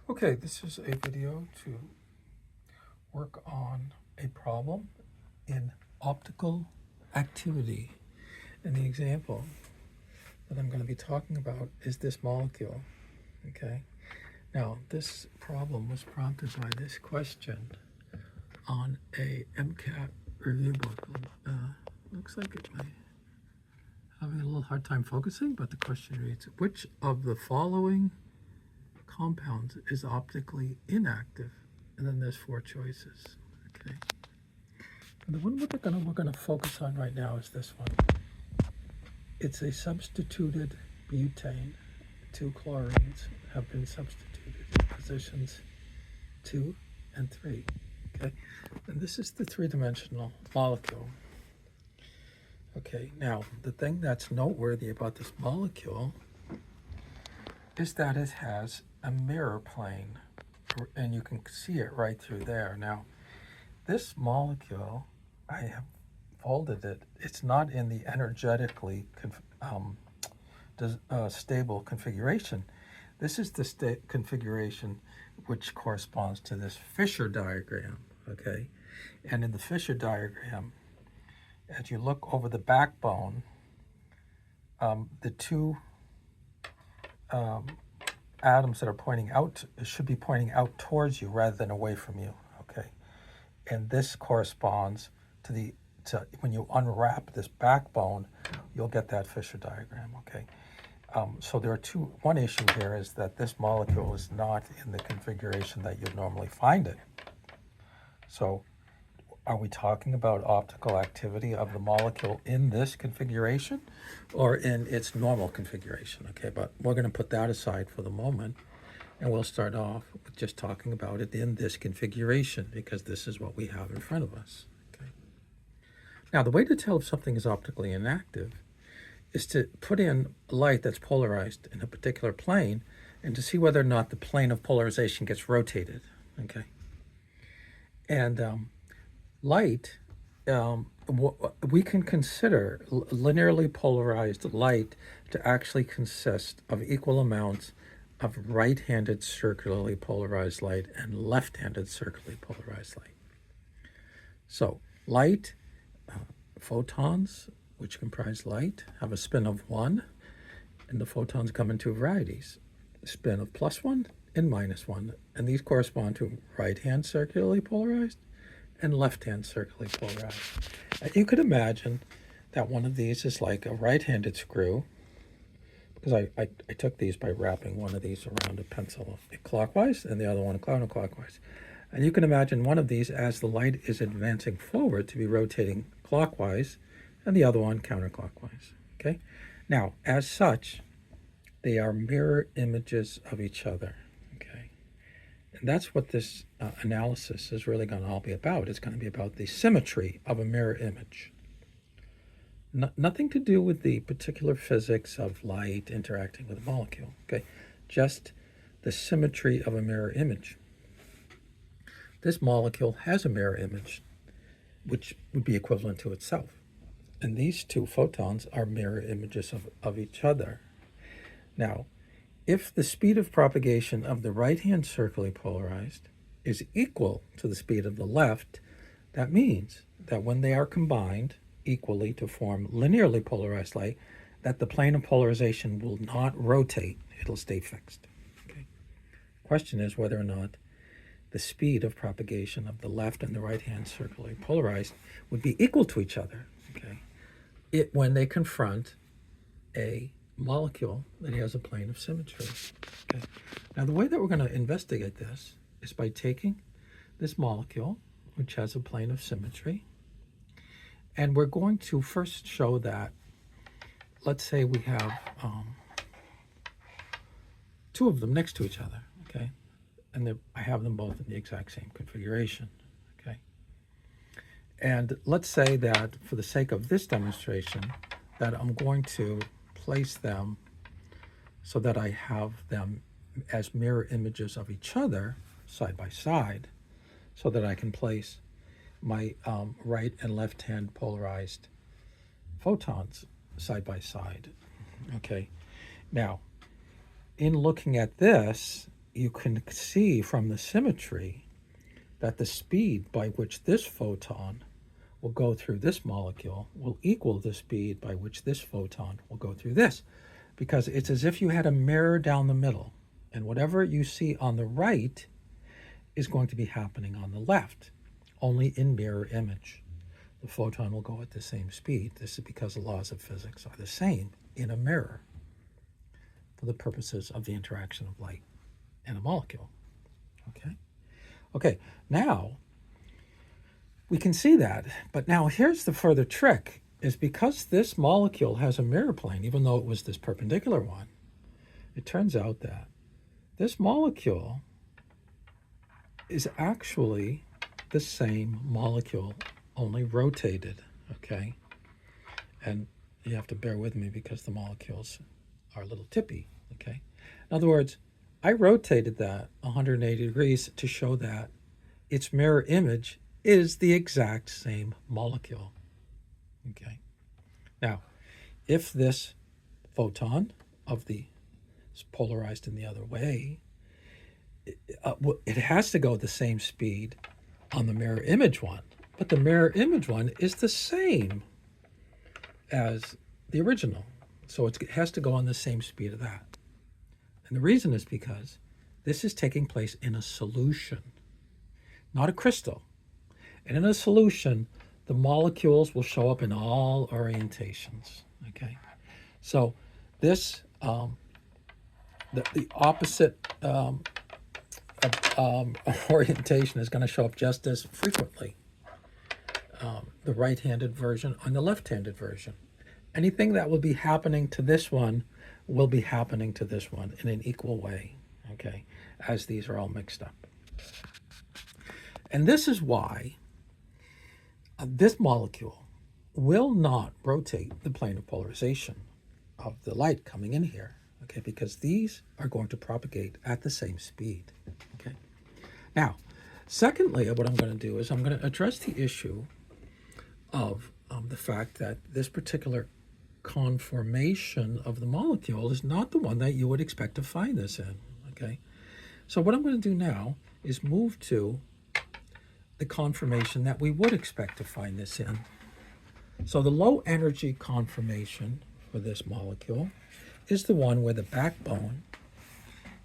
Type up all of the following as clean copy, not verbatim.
Okay, this is a video to work on a problem in optical activity. And the example that I'm going to be talking about is this molecule. Okay, now this problem was prompted by this question on a MCAT review book. Looks like it might having a little hard time focusing, but the question reads, which of the following compounds is optically inactive? And then there's 4 choices. Okay. And the one we're gonna focus on right now is this one. It's a substituted butane. 2 chlorines have been substituted in positions 2 and 3. Okay. And this is the 3-dimensional molecule. Okay, now the thing that's noteworthy about this molecule is that it has a mirror plane, and you can see it right through there. Now, this molecule, I have folded it. It's not in the energetically stable configuration. This is the configuration which corresponds to this Fisher diagram, okay? And in the Fisher diagram, as you look over the backbone, the 2 atoms that are pointing out should be pointing out towards you rather than away from you, okay? And this corresponds to when you unwrap this backbone, you'll get that Fisher diagram, okay? So there are one issue here is that this molecule is not in the configuration that you'd normally find it. So are we talking about optical activity of the molecule in this configuration or in its normal configuration? Okay, but we're going to put that aside for the moment, and we'll start off with just talking about it in this configuration because this is what we have in front of us. Okay. Now, the way to tell if something is optically inactive is to put in light that's polarized in a particular plane and to see whether or not the plane of polarization gets rotated. Okay. And light, we can consider linearly polarized light to actually consist of equal amounts of right-handed circularly polarized light and left-handed circularly polarized light. So light, photons, which comprise light, have a spin of 1, and the photons come in 2 varieties, a spin of +1 and -1, and these correspond to right-hand circularly polarized and left-hand circularly polarized. And you could imagine that one of these is like a right-handed screw, because I took these by wrapping one of these around a pencil clockwise and the other one counterclockwise. And you can imagine one of these as the light is advancing forward to be rotating clockwise and the other one counterclockwise. Okay? Now, as such, they are mirror images of each other. Okay? And that's what this analysis is really going to all be about. It's going to be about the symmetry of a mirror image. Nothing to do with the particular physics of light interacting with a molecule, okay? Just the symmetry of a mirror image. This molecule has a mirror image, which would be equivalent to itself. And these 2 photons are mirror images of each other. Now, if the speed of propagation of the right-hand circularly polarized is equal to the speed of the left, that means that when they are combined equally to form linearly polarized light, that the plane of polarization will not rotate, it'll stay fixed. Okay. Question is whether or not the speed of propagation of the left and the right-hand circularly polarized would be equal to each other, okay, when they confront a molecule that has a plane of symmetry. Okay. Now, the way that we're going to investigate this is by taking this molecule, which has a plane of symmetry, and we're going to first show that, let's say we have 2 of them next to each other, okay? And I have them both in the exact same configuration, okay? And let's say that for the sake of this demonstration, that I'm going to place them so that I have them as mirror images of each other side by side so that I can place my right and left hand polarized photons side by side. Okay. Now, in looking at this, you can see from the symmetry that the speed by which this photon will go through this molecule will equal the speed by which this photon will go through this, because it's as if you had a mirror down the middle, and whatever you see on the right is going to be happening on the left, only in mirror image. The photon will go at the same speed. This is because the laws of physics are the same in a mirror for the purposes of the interaction of light and a molecule. Okay, now we can see that, but now here's the further trick, is because this molecule has a mirror plane, even though it was this perpendicular one, it turns out that this molecule is actually the same molecule, only rotated, okay? And you have to bear with me because the molecules are a little tippy, okay? In other words, I rotated that 180 degrees to show that its mirror image is the exact same molecule, okay? Now, if this photon of the is polarized in the other way, it has to go the same speed on the mirror image one, but the mirror image one is the same as the original, so it has to go on the same speed of that. And the reason is because this is taking place in a solution, not a crystal. And in a solution, the molecules will show up in all orientations, okay? So this, the opposite orientation is going to show up just as frequently, the right-handed version and the left-handed version. Anything that will be happening to this one will be happening to this one in an equal way, okay, as these are all mixed up. And this is why this molecule will not rotate the plane of polarization of the light coming in here, okay, because these are going to propagate at the same speed, okay. Now, secondly, what I'm going to do is I'm going to address the issue of the fact that this particular conformation of the molecule is not the one that you would expect to find this in, okay. So what I'm going to do now is move to the conformation that we would expect to find this in. So the low energy conformation for this molecule is the one where the backbone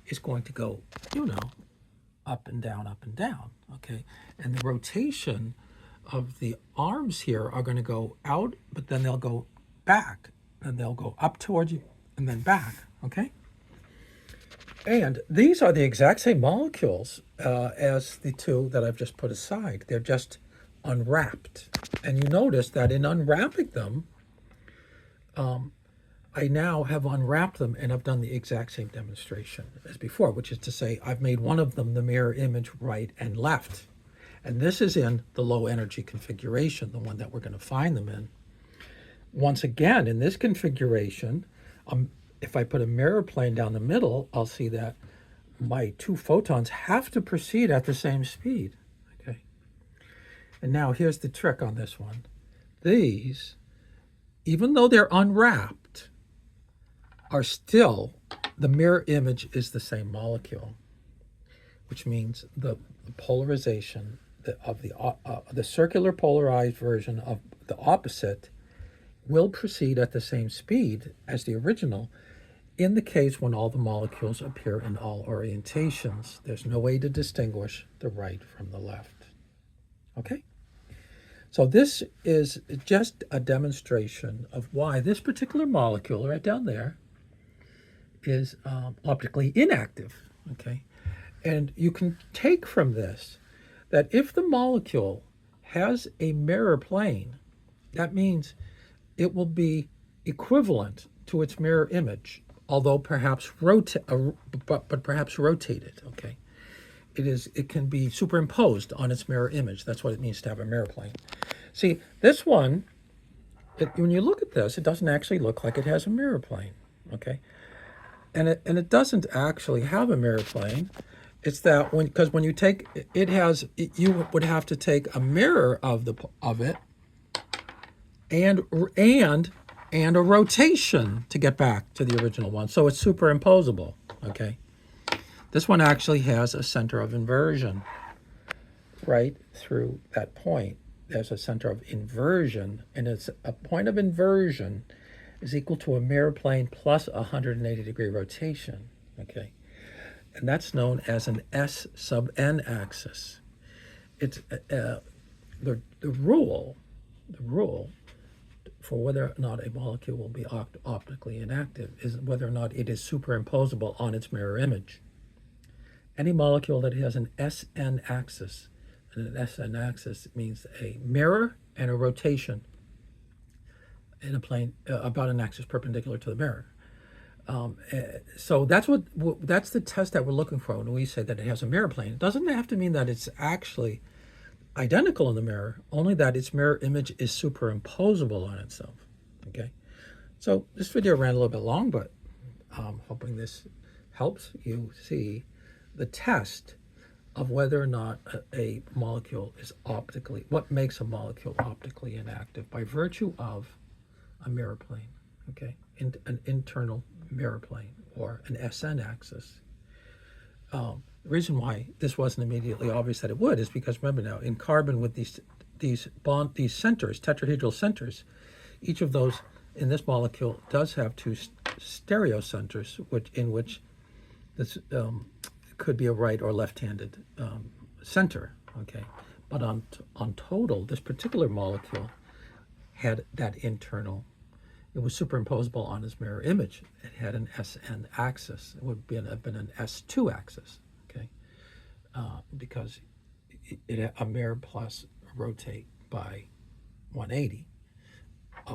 is going to go, up and down, okay? And the rotation of the arms here are going to go out, but then they'll go back, and they'll go up towards you and then back, okay? And these are the exact same molecules as the two that I've just put aside. They're just unwrapped. And you notice that in unwrapping them, I now have unwrapped them and I've done the exact same demonstration as before, which is to say I've made one of them the mirror image right and left. And this is in the low energy configuration, the one that we're going to find them in. Once again, in this configuration, if I put a mirror plane down the middle, I'll see that my two photons have to proceed at the same speed, okay? And now here's the trick on this one. These, even though they're unwrapped, are still, the mirror image is the same molecule, which means the polarization of the circular polarized version of the opposite will proceed at the same speed as the original in the case when all the molecules appear in all orientations. There's no way to distinguish the right from the left. Okay? So this is just a demonstration of why this particular molecule right down there is optically inactive. Okay? And you can take from this that if the molecule has a mirror plane, that means it will be equivalent to its mirror image, although perhaps perhaps rotated. Okay, it can be superimposed on its mirror image. That's what it means to have a mirror plane. See, this one, when you look at this, it doesn't actually look like it has a mirror plane. Okay, and it doesn't actually have a mirror plane. It's that because when you take you would have to take a mirror of it. And a rotation to get back to the original one. So it's superimposable, okay? This one actually has a center of inversion right through that point. There's a center of inversion, and it's a point of inversion is equal to a mirror plane plus a 180-degree rotation, okay? And that's known as an S sub n axis. It's the rule for whether or not a molecule will be optically inactive is whether or not it is superimposable on its mirror image. Any molecule that has an SN axis, and an SN axis means a mirror and a rotation in a plane about an axis perpendicular to the mirror. So that's the test that we're looking for when we say that it has a mirror plane. It doesn't have to mean that it's actually identical in the mirror, only that its mirror image is superimposable on itself. Okay, so this video ran a little bit long, but I'm hoping this helps you see the test of whether or not a molecule is optically, what makes a molecule optically inactive by virtue of a mirror plane, okay, an internal mirror plane or an SN axis. The reason why this wasn't immediately obvious that it would is because remember now, in carbon with these centers, tetrahedral centers, each of those in this molecule does have two stereo centers, in which this could be a right or left-handed center. Okay, but on total, this particular molecule had that internal. It was superimposable on its mirror image. It had an SN axis. It would have been an S2 axis, okay, because it had a mirror plus rotate by 180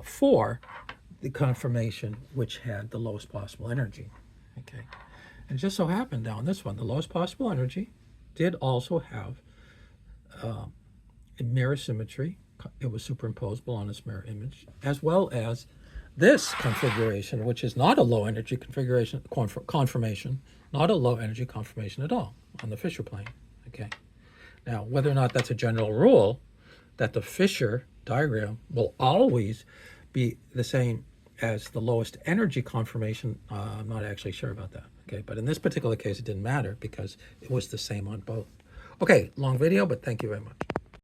for the conformation which had the lowest possible energy, okay. And it just so happened now in this one, the lowest possible energy did also have a mirror symmetry. It was superimposable on its mirror image, as well as this configuration, which is not a low energy configuration conformation, not a low energy conformation at all on the Fisher plane. Okay. Now, whether or not that's a general rule, that the Fisher diagram will always be the same as the lowest energy conformation, I'm not actually sure about that. Okay, but in this particular case, it didn't matter because it was the same on both. Okay, long video, but thank you very much.